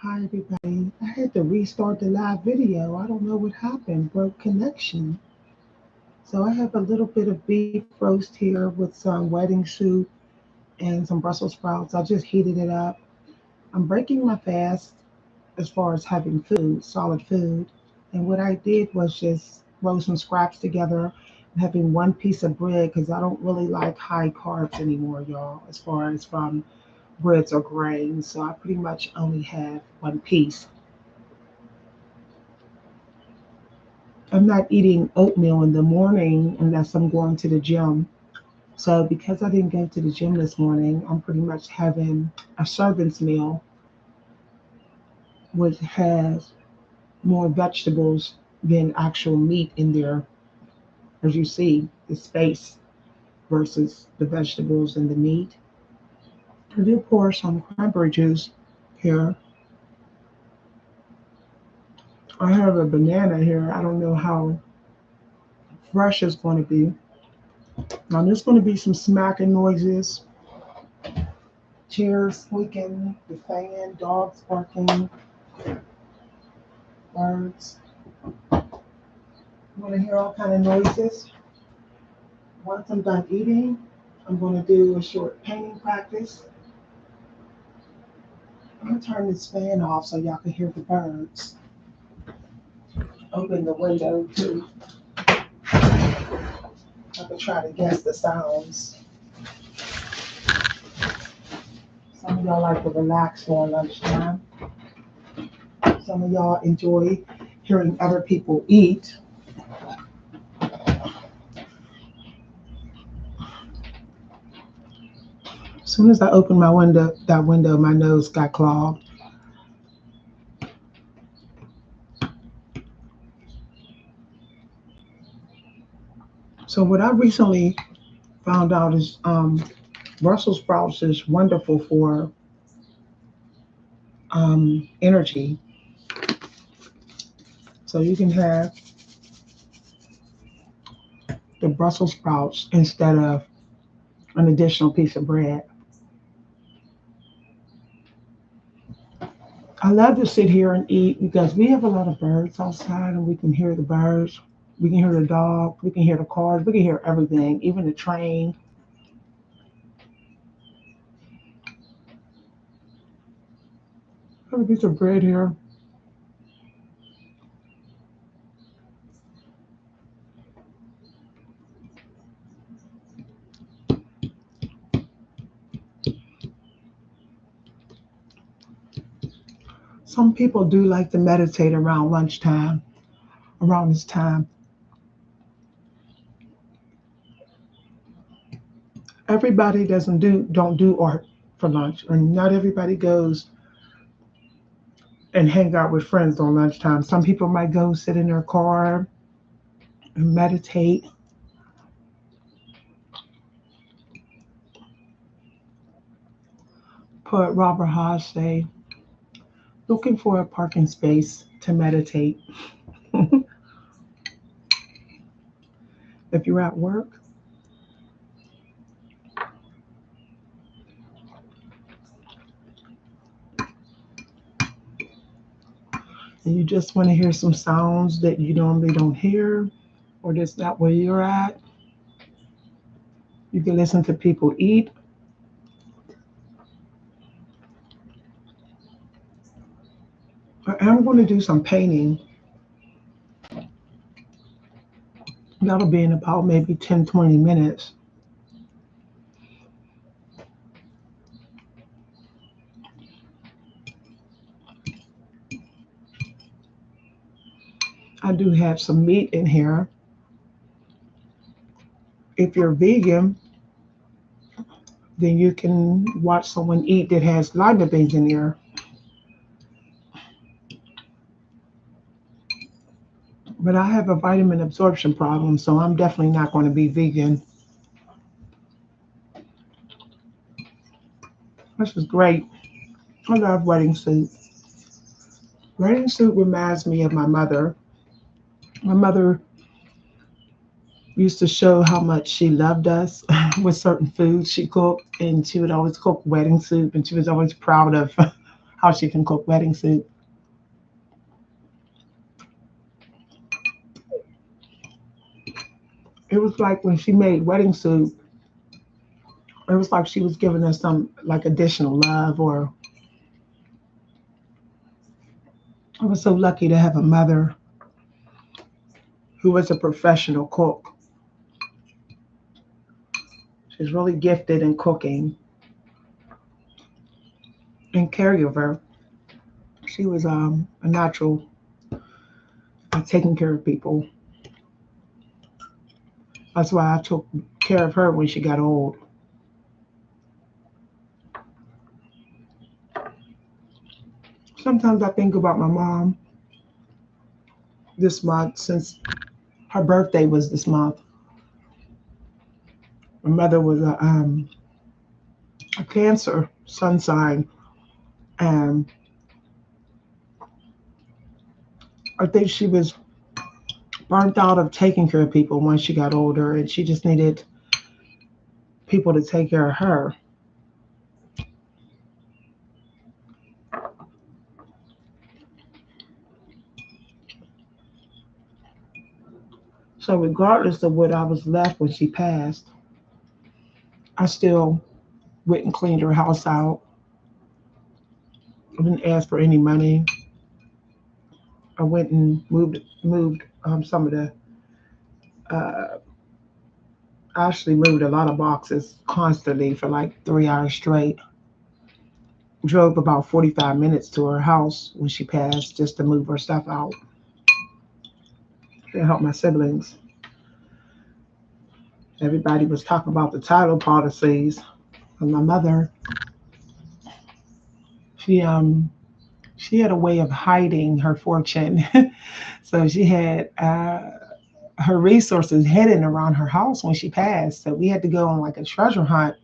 Hi everybody. I had to restart the live video. I don't know what happened. Broke connection. So I have a little bit of beef roast here with some wedding soup and some Brussels sprouts. I just heated it up. I'm breaking my fast as far as having food, solid food. And what I did was just roll some scraps together and having one piece of bread because I don't really like high carbs anymore, y'all, as far as from breads or grains. So I pretty much only have one piece. I'm not eating oatmeal in the morning unless I'm going to the gym. So because I didn't go to the gym this morning, I'm pretty much having a servant's meal, which has more vegetables than actual meat in there. As you see, the space versus the vegetables and the meat. I did pour some cranberry juice here. I have a banana here. I don't know how fresh it's going to be. Now there's going to be some smacking noises, chairs squeaking, the fan, dogs barking, birds. I'm going to hear all kind of noises. Once I'm done eating, I'm going to do a short painting practice. I'm going to turn this fan off so y'all can hear the birds. Open the window too. I can try to guess the sounds. Some of y'all like to relax during lunchtime. Some of y'all enjoy hearing other people eat. As soon as I opened that window, my nose got clogged. So what I recently found out is Brussels sprouts is wonderful for energy. So you can have the Brussels sprouts instead of an additional piece of bread. I love to sit here and eat because we have a lot of birds outside and we can hear the birds. We can hear the dog. We can hear the cars. We can hear everything, even the train. I have a piece of bread here. Some people do like to meditate around lunchtime, around this time. Everybody don't do art for lunch, and not everybody goes and hang out with friends on lunchtime. Some people might go sit in their car and meditate. Poet Robert Haas say, looking for a parking space to meditate. If you're at work, and you just want to hear some sounds that you normally don't hear, or that's not where you're at, you can listen to people eat. I'm going to do some painting. That'll be in about maybe 10, 20 minutes. I do have some meat in here. If you're vegan, then you can watch someone eat that has lima beans in there. But I have a vitamin absorption problem, so I'm definitely not going to be vegan. This is great. I love wedding soup. Wedding soup reminds me of my mother. My mother used to show how much she loved us with certain foods she cooked, and she would always cook wedding soup, and she was always proud of how she can cook wedding soup. It was like when she made wedding soup, it was like she was giving us some like additional love. Or I was so lucky to have a mother who was a professional cook. She's really gifted in cooking and caregiver. She was a natural at taking care of people. That's why I took care of her when she got old. Sometimes I think about my mom this month since her birthday was this month. My mother was a Cancer sun sign, and I think she was burnt out of taking care of people when she got older, and she just needed people to take care of her. So regardless of what I was left when she passed, I still went and cleaned her house out. I didn't ask for any money. I went and moved some of the. Uh, I actually moved a lot of boxes constantly for like 3 hours straight. Drove about 45 minutes to her house when she passed just to move her stuff out to help my siblings. Everybody was talking about the title policies, and my mother, she she had a way of hiding her fortune. So she had her resources hidden around her house when she passed. So we had to go on like a treasure hunt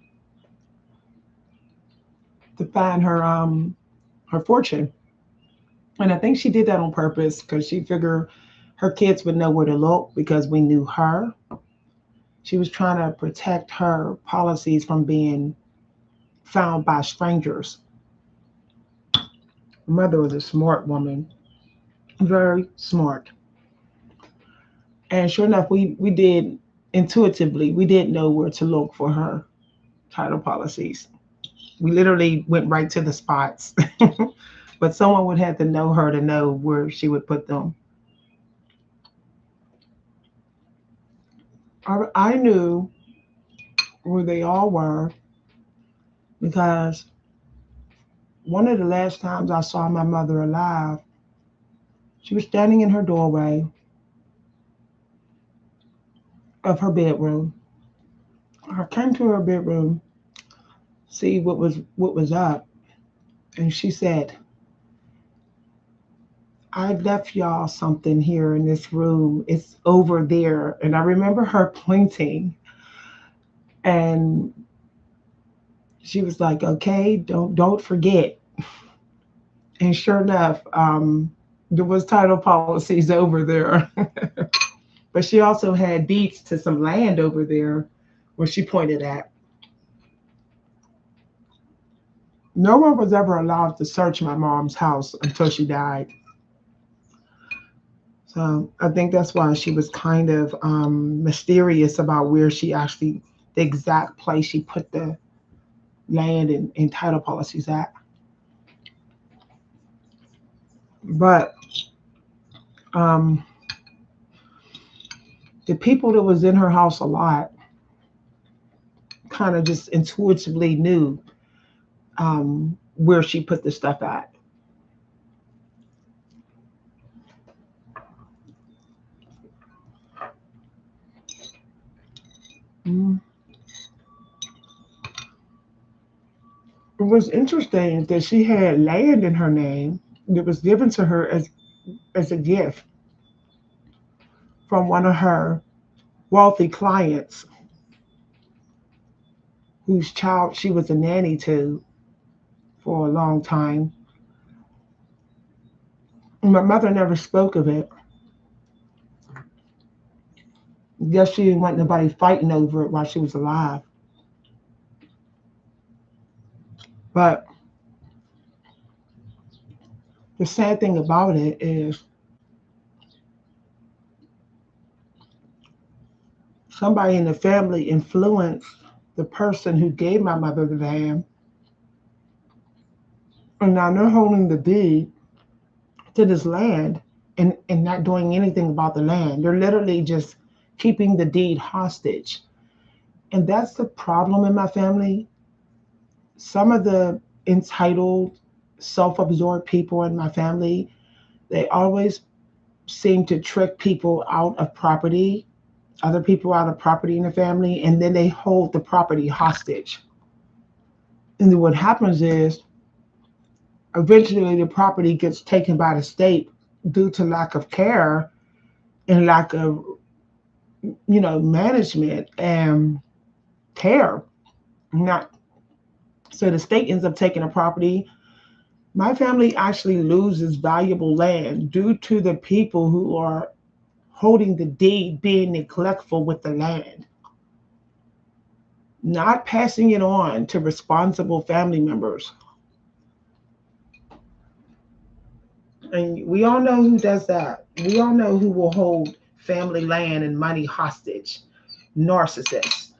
to find her fortune. And I think she did that on purpose because she figured her kids would know where to look because we knew her. She was trying to protect her policies from being found by strangers. My mother was a smart woman, very smart. And sure enough, we did intuitively, we did know where to look for her title policies. We literally went right to the spots, but someone would have to know her to know where she would put them. I knew where they all were because one of the last times I saw my mother alive, she was standing in her doorway of her bedroom. I came to her bedroom, see what was up, and she said, "I left y'all something here in this room. It's over there." And I remember her pointing, and she was like, "Okay, don't forget." And sure enough, there was title policies over there. But she also had deeds to some land over there where she pointed at. No one was ever allowed to search my mom's house until she died. So I think that's why she was kind of mysterious about where she actually, the exact place she put the land and title policies at. But um, the people that was in her house a lot kind of just intuitively knew where she put the stuff at. Mm. It was interesting that she had land in her name that was given to her as a gift from one of her wealthy clients whose child she was a nanny to for a long time. My mother never spoke of it. Guess she didn't want nobody fighting over it while she was alive. But The sad thing about it is somebody in the family influenced the person who gave my mother the land, and now they're holding the deed to this land and not doing anything about the land. They're literally just keeping the deed hostage. And that's the problem in my family. Some of the entitled, self absorbed people in my family, they always seem to trick people out of property, other people out of property in the family, and then they hold the property hostage. And then what happens is eventually the property gets taken by the state due to lack of care and lack of, management and care. Not so the state ends up taking the property. My family actually loses valuable land due to the people who are holding the deed being neglectful with the land, not passing it on to responsible family members. And we all know who does that. We all know who will hold family land and money hostage. Narcissists.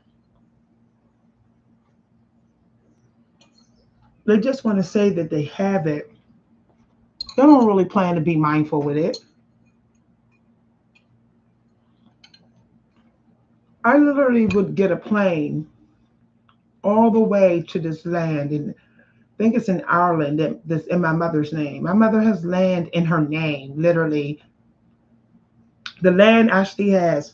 They just want to say that they have it. They don't really plan to be mindful with it. I literally would get a plane all the way to this land, and I think it's in Ireland that's in my mother's name. My mother has land in her name, literally. The land actually has,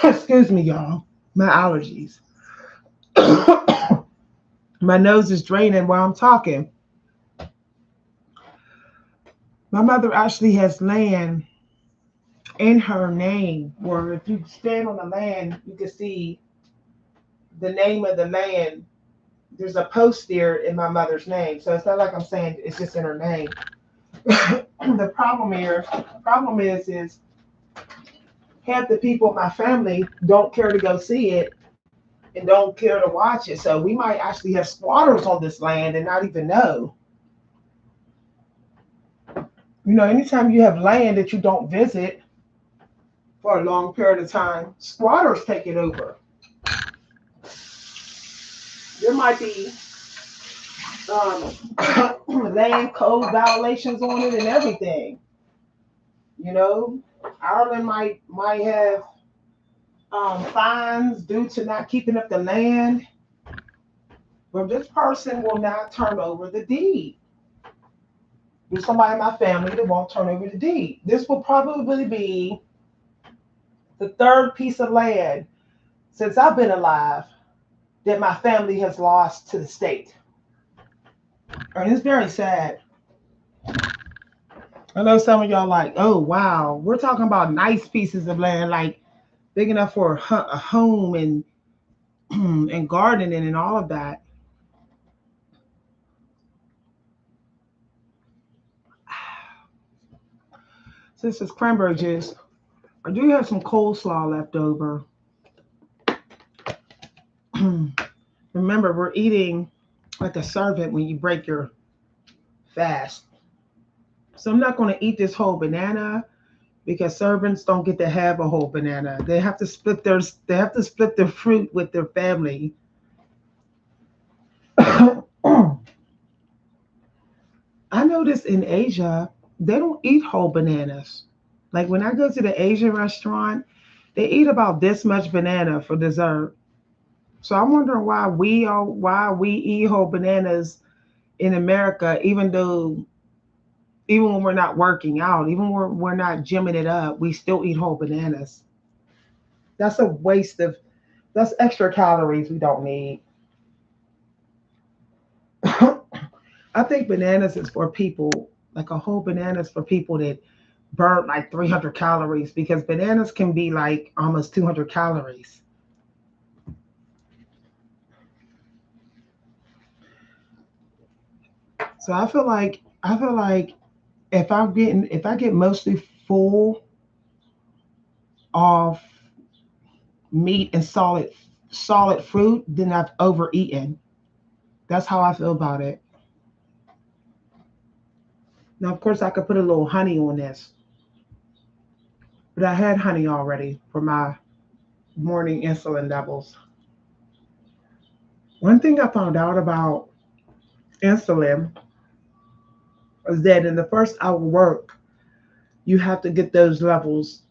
excuse me, y'all, my allergies. My nose is draining while I'm talking. My mother actually has land in her name where if you stand on the land, you can see the name of the land. There's a post there in my mother's name. So it's not like I'm saying it's just in her name. The problem is half the people in my family don't care to go see it and don't care to watch it. So we might actually have squatters on this land and not even know. Anytime you have land that you don't visit for a long period of time, squatters take it over. There might be land code violations on it and everything. You know, Ireland might have fines due to not keeping up the land, but this person will not turn over the deed. There's somebody in my family that won't turn over the deed. This will probably be the third piece of land since I've been alive that my family has lost to the state. And it's very sad. I know some of y'all like, oh wow, we're talking about nice pieces of land, like big enough for a home and and gardening and all of that. Since it's cranberry juice, I do have some coleslaw left over. Remember, we're eating like a servant when you break your fast. So I'm not going to eat this whole banana because servants don't get to have a whole banana. They have to split their fruit with their family. I noticed in Asia, they don't eat whole bananas. Like when I go to the Asian restaurant, they eat about this much banana for dessert. So I'm wondering why we eat whole bananas in America, even when we're not working out, even when we're not gymming it up, we still eat whole bananas. That's a waste of that's extra calories we don't need. I think bananas is for people, like a whole banana is for people that burn like 300 calories because bananas can be like almost 200 calories. So I feel like if I get mostly full of meat and solid fruit, then I've overeaten. That's how I feel about it. Now, of course, I could put a little honey on this, but I had honey already for my morning insulin levels. One thing I found out about insulin is that in the first hour work, you have to get those levels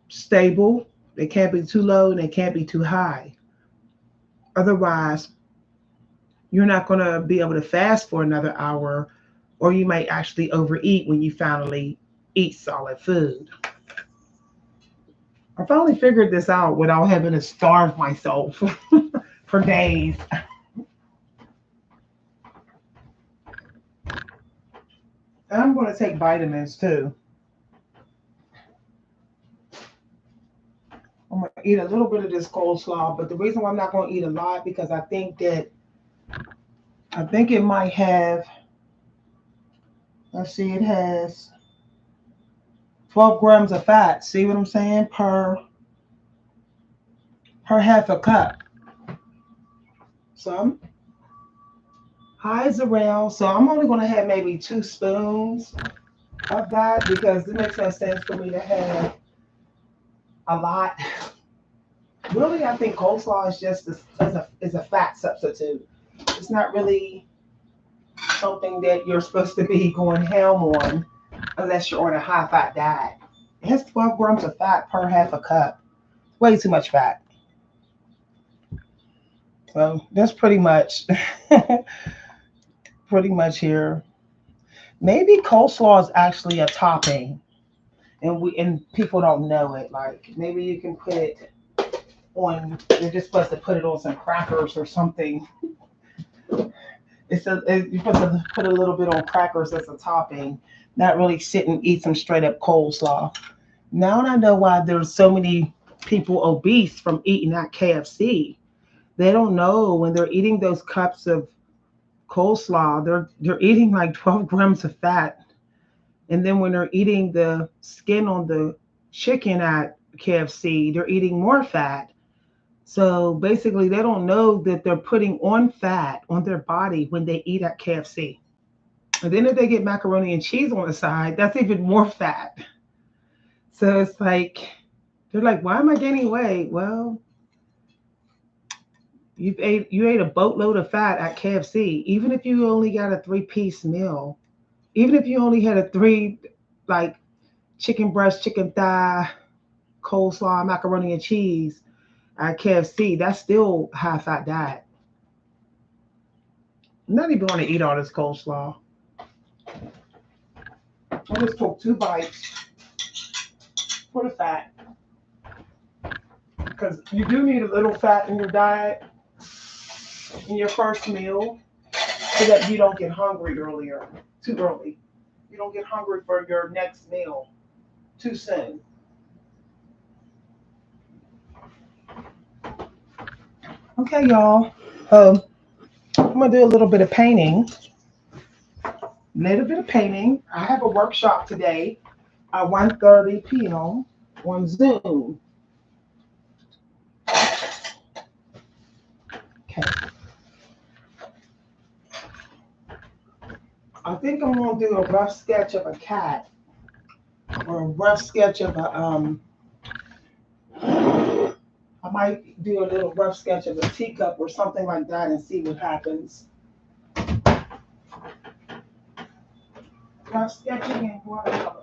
stable. They can't be too low and they can't be too high. Otherwise, you're not going to be able to fast for another hour, or you might actually overeat when you finally eat solid food. I finally figured this out without having to starve myself for days. And I'm going to take vitamins too. I'm going to eat a little bit of this coleslaw, but the reason why I'm not going to eat a lot because I think it might have. Let's see, it has 12 grams of fat. See what I'm saying? Per half a cup. So I'm highs around. So I'm only going to have maybe 2 spoons of that because it makes no sense for me to have a lot. Really, I think coleslaw is just is a fat substitute. It's not really something that you're supposed to be going ham on unless you're on a high fat diet. It has 12 grams of fat per half a cup. Way too much fat. So that's pretty much here. Maybe coleslaw is actually a topping, and people don't know it. Like maybe you can put it on. You're just supposed to put it on some crackers or something. You're supposed to put a little bit on crackers as a topping, not really sit and eat some straight up coleslaw. Now I know why there's so many people obese from eating at KFC. They don't know when they're eating those cups of coleslaw, they're eating like 12 grams of fat. And then when they're eating the skin on the chicken at KFC, they're eating more fat. So basically, they don't know that they're putting on fat on their body when they eat at KFC. And then if they get macaroni and cheese on the side, that's even more fat. So it's like, they're like, why am I gaining weight? Well, you ate a boatload of fat at KFC. Even if you only got a 3-piece meal, even if you only had a three, like chicken breast, chicken thigh, coleslaw, macaroni and cheese at KFC, that's still high fat diet. I'm not even going to eat all this coleslaw. I just took 2 bites for the fat because you do need a little fat in your diet in your first meal so that you don't get hungry too early. You don't get hungry for your next meal too soon. Okay, y'all. I'm gonna do a little bit of painting. Little bit of painting. I have a workshop today at 1:30 p.m. on Zoom. Okay. I think I'm gonna do a rough sketch of a cat or a rough sketch of a. I might do a little rough sketch of a teacup or something like that and see what happens. Rough sketching in watercolor.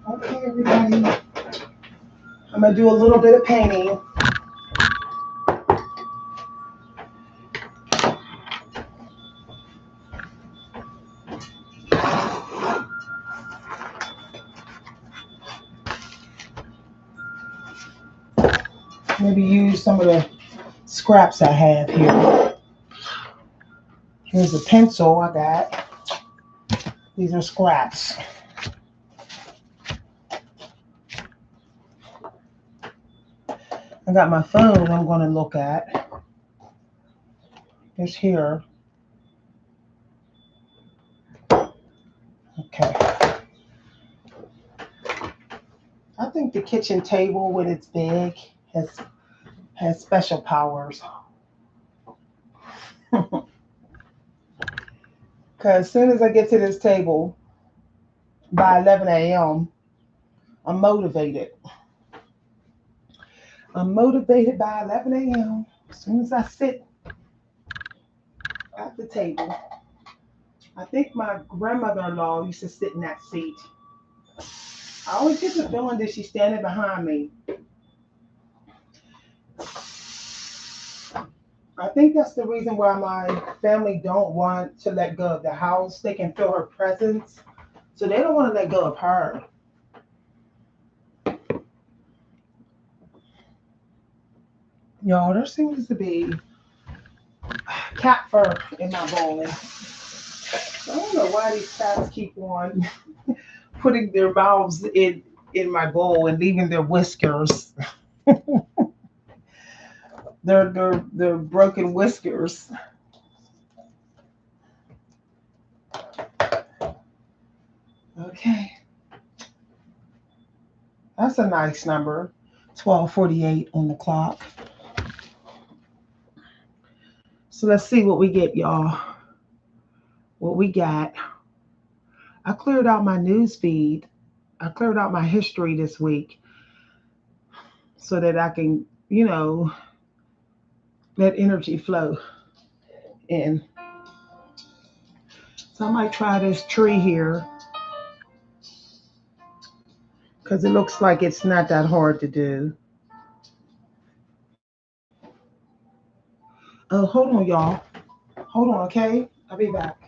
Okay, everybody. I'm gonna do a little bit of painting. some of the scraps I have here. Here's a pencil I got. These are scraps. I got my phone I'm going to look at. It's here. Okay. I think the kitchen table, when it's big, has special powers. Because as soon as I get to this table by 11 a.m., I'm motivated. I'm motivated by 11 a.m. As soon as I sit at the table. I think my grandmother-in-law used to sit in that seat. I always get the feeling that she's standing behind me. I think that's the reason why my family don't want to let go of the house. They can feel her presence, so they don't want to let go of her. Y'all, there seems to be cat fur in my bowl. I don't know why these cats keep on putting their mouths in my bowl and leaving their whiskers. They're broken whiskers. Okay. That's a nice number. 12:48 on the clock. So let's see what we get, y'all. What we got. I cleared out my news feed. I cleared out my history this week so that I can, let energy flow in. So I might try this tree here because it looks like it's not that hard to do. Oh, hold on, y'all. Hold on, okay? I'll be back.